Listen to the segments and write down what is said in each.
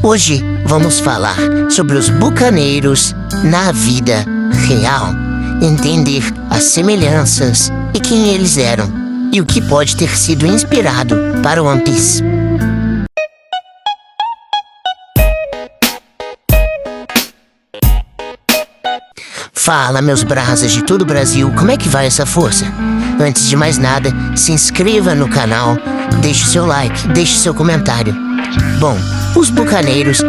Hoje vamos falar sobre os bucaneiros na vida real, entender as semelhanças e quem eles eram e o que pode ter sido inspirado para One Piece. Fala, meus brasas de todo o Brasil, como é que vai essa força? Antes de mais nada, se inscreva no canal, deixe seu like, deixe seu comentário. Bom, os bucaneiros,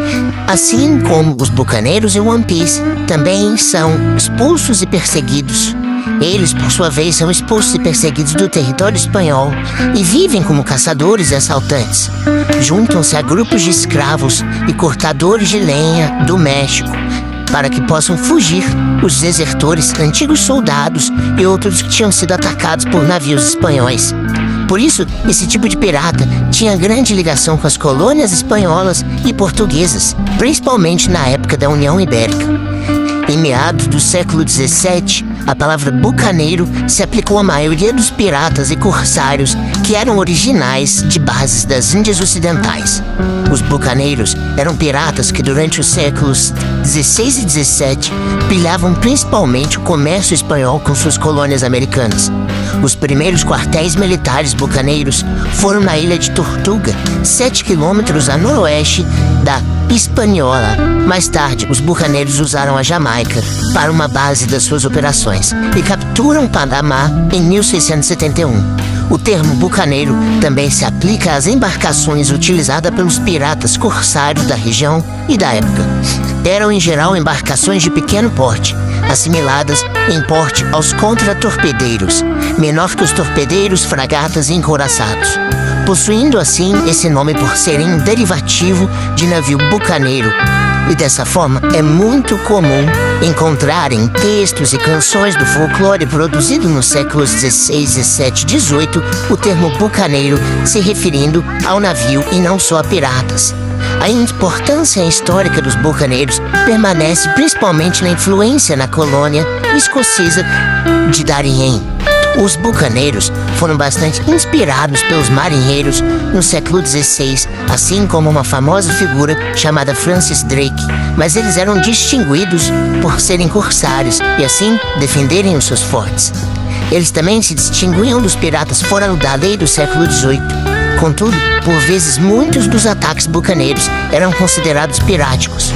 assim como os bucaneiros em One Piece, também são expulsos e perseguidos. Eles, por sua vez, são expulsos e perseguidos do território espanhol e vivem como caçadores e assaltantes. Juntam-se a grupos de escravos e cortadores de lenha do México, para que possam fugir os desertores, antigos soldados e outros que tinham sido atacados por navios espanhóis. Por isso, esse tipo de pirata tinha grande ligação com as colônias espanholas e portuguesas, principalmente na época da União Ibérica. Em meados do século XVII, a palavra bucaneiro se aplicou à maioria dos piratas e corsários que eram originais de bases das Índias Ocidentais. Os bucaneiros eram piratas que durante os séculos XVI e XVII pilhavam principalmente o comércio espanhol com suas colônias americanas. Os primeiros quartéis militares bucaneiros foram na ilha de Tortuga, 7 quilômetros a noroeste da Hispaniola. Mais tarde, os bucaneiros usaram a Jamaica para uma base das suas operações e capturam Panamá em 1671. O termo bucaneiro também se aplica às embarcações utilizadas pelos piratas corsários da região e da época. Eram em geral embarcações de pequeno porte, assimiladas em porte aos contratorpedeiros, menor que os torpedeiros, fragatas e encouraçados, possuindo assim esse nome por serem um derivativo de navio bucaneiro. E dessa forma é muito comum encontrar em textos e canções do folclore produzido nos séculos XVI, XVII e XVIII o termo bucaneiro se referindo ao navio e não só a piratas. A importância histórica dos bucaneiros permanece principalmente na influência na colônia escocesa de Darien. Os bucaneiros foram bastante inspirados pelos marinheiros no século XVI, assim como uma famosa figura chamada Francis Drake, mas eles eram distinguidos por serem corsários e assim defenderem os seus fortes. Eles também se distinguiam dos piratas fora da lei do século XVIII. Contudo, por vezes muitos dos ataques bucaneiros eram considerados piráticos.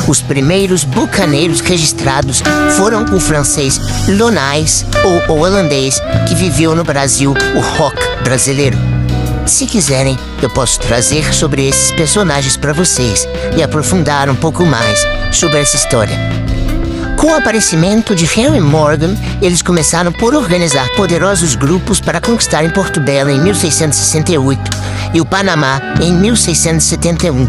Os primeiros bucaneiros registrados foram o francês Lonais ou o holandês que viveu no Brasil, o Rock brasileiro. Se quiserem, eu posso trazer sobre esses personagens para vocês e aprofundar um pouco mais sobre essa história. Com o aparecimento de Henry Morgan, eles começaram por organizar poderosos grupos para conquistarem Porto Belo em 1668 e o Panamá em 1671.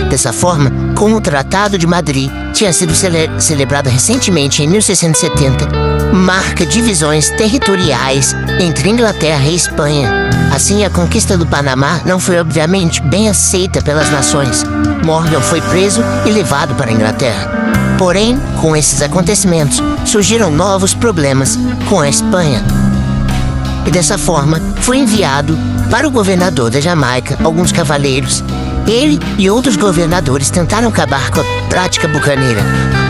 Dessa forma, como o Tratado de Madrid tinha sido celebrado recentemente em 1670, marca divisões territoriais entre Inglaterra e Espanha. Assim, a conquista do Panamá não foi obviamente bem aceita pelas nações. Morgan foi preso e levado para a Inglaterra. Porém, com esses acontecimentos, surgiram novos problemas com a Espanha. E dessa forma, foi enviado para o governador da Jamaica alguns cavaleiros. Ele e outros governadores tentaram acabar com a prática bucaneira,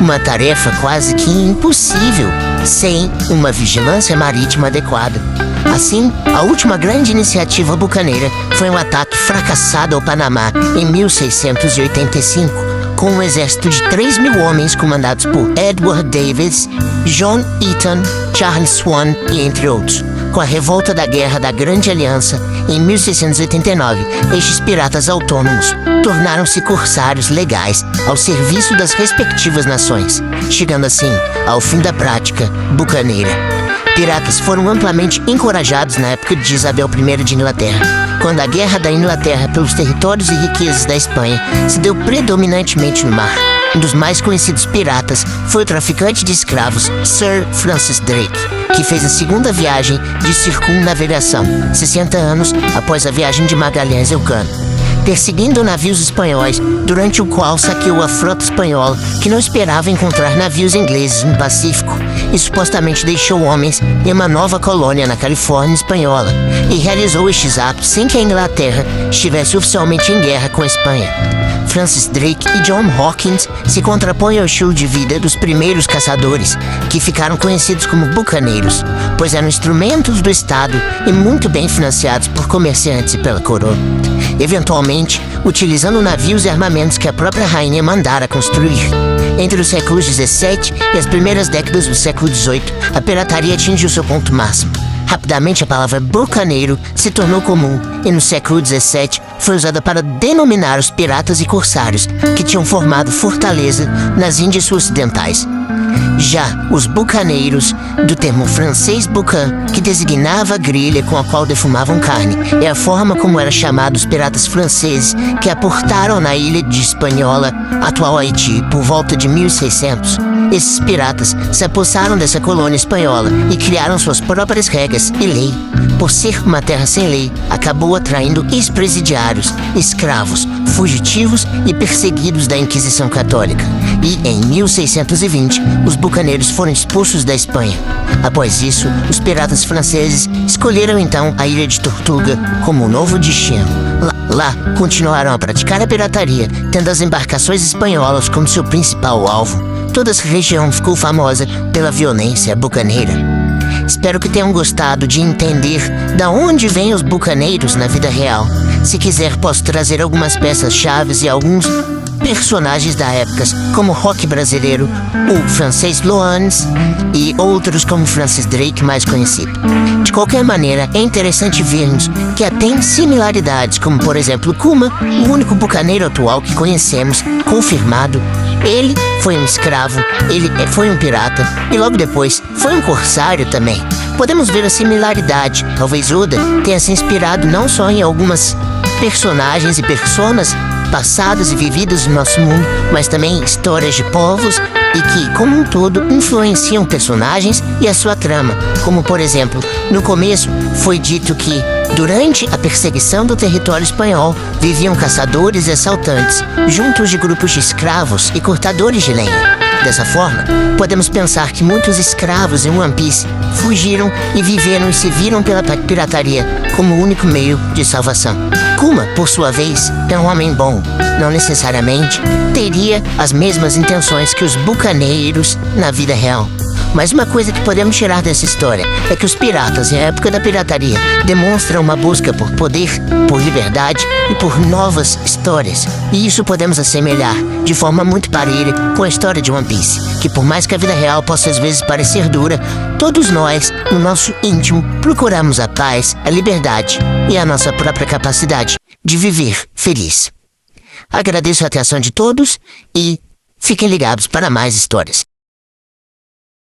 uma tarefa quase que impossível sem uma vigilância marítima adequada. Assim, a última grande iniciativa bucaneira foi um ataque fracassado ao Panamá em 1685, com um exército de 3.000 homens comandados por Edward Davis, John Eaton, Charles Swan e entre outros. Com a revolta da Guerra da Grande Aliança, em 1689, estes piratas autônomos tornaram-se corsários legais ao serviço das respectivas nações, chegando assim ao fim da prática bucaneira. Piratas foram amplamente encorajados na época de Isabel I de Inglaterra, quando a Guerra da Inglaterra pelos territórios e riquezas da Espanha se deu predominantemente no mar. Um dos mais conhecidos piratas foi o traficante de escravos Sir Francis Drake, que fez a segunda viagem de circunnavegação, 60 anos após a viagem de Magalhães Elcano, perseguindo navios espanhóis, durante o qual saqueou a frota espanhola, que não esperava encontrar navios ingleses no Pacífico, e supostamente deixou homens em uma nova colônia na Califórnia espanhola, e realizou estes atos sem que a Inglaterra estivesse oficialmente em guerra com a Espanha. Francis Drake e John Hawkins se contrapõem ao estilo de vida dos primeiros caçadores, que ficaram conhecidos como bucaneiros, pois eram instrumentos do Estado e muito bem financiados por comerciantes e pela coroa. Eventualmente, utilizando navios e armamentos que a própria rainha mandara construir. Entre os séculos XVII e as primeiras décadas do século XVIII, a pirataria atingiu seu ponto máximo. Rapidamente a palavra bucaneiro se tornou comum e no século XVII foi usada para denominar os piratas e corsários que tinham formado fortaleza nas Índias Ocidentais. Já os bucaneiros, do termo francês boucan, que designava a grelha com a qual defumavam carne, é a forma como eram chamados os piratas franceses que aportaram na ilha de Hispaniola, atual Haiti, por volta de 1600. Esses piratas se apossaram dessa colônia espanhola e criaram suas próprias regras e lei. Por ser uma terra sem lei, acabou atraindo ex-presidiários, escravos, fugitivos e perseguidos da Inquisição Católica. E, em 1620, os bucaneiros foram expulsos da Espanha. Após isso, os piratas franceses escolheram então a Ilha de Tortuga como um novo destino. Lá, continuaram a praticar a pirataria, tendo as embarcações espanholas como seu principal alvo. Toda essa região ficou famosa pela violência bucaneira. Espero que tenham gostado de entender da onde vêm os bucaneiros na vida real. Se quiser, posso trazer algumas peças-chave e alguns personagens da época, como o rock brasileiro, o francês Loans e outros como Francis Drake, mais conhecido. De qualquer maneira, é interessante vermos que há tem similaridades, como por exemplo Kuma, o único bucaneiro atual que conhecemos, confirmado. Ele foi um escravo, ele foi um pirata e logo depois foi um corsário também. Podemos ver a similaridade. Talvez Oda tenha se inspirado não só em algumas personagens e personas passadas e vividas no nosso mundo, mas também histórias de povos e que, como um todo, influenciam personagens e a sua trama. Como, por exemplo, no começo foi dito que, durante a perseguição do território espanhol, viviam caçadores e assaltantes, juntos de grupos de escravos e cortadores de lenha. Dessa forma, podemos pensar que muitos escravos em One Piece fugiram e viveram e se viram pela pirataria como o único meio de salvação. Kuma, por sua vez, é um homem bom. Não necessariamente teria as mesmas intenções que os bucaneiros na vida real. Mas uma coisa que podemos tirar dessa história é que os piratas, em época da pirataria, demonstram uma busca por poder, por liberdade e por novas histórias. E isso podemos assemelhar de forma muito parelha com a história de One Piece, que por mais que a vida real possa às vezes parecer dura, todos nós, no nosso íntimo, procuramos a paz, a liberdade e a nossa própria capacidade de viver feliz. Agradeço a atenção de todos e fiquem ligados para mais histórias.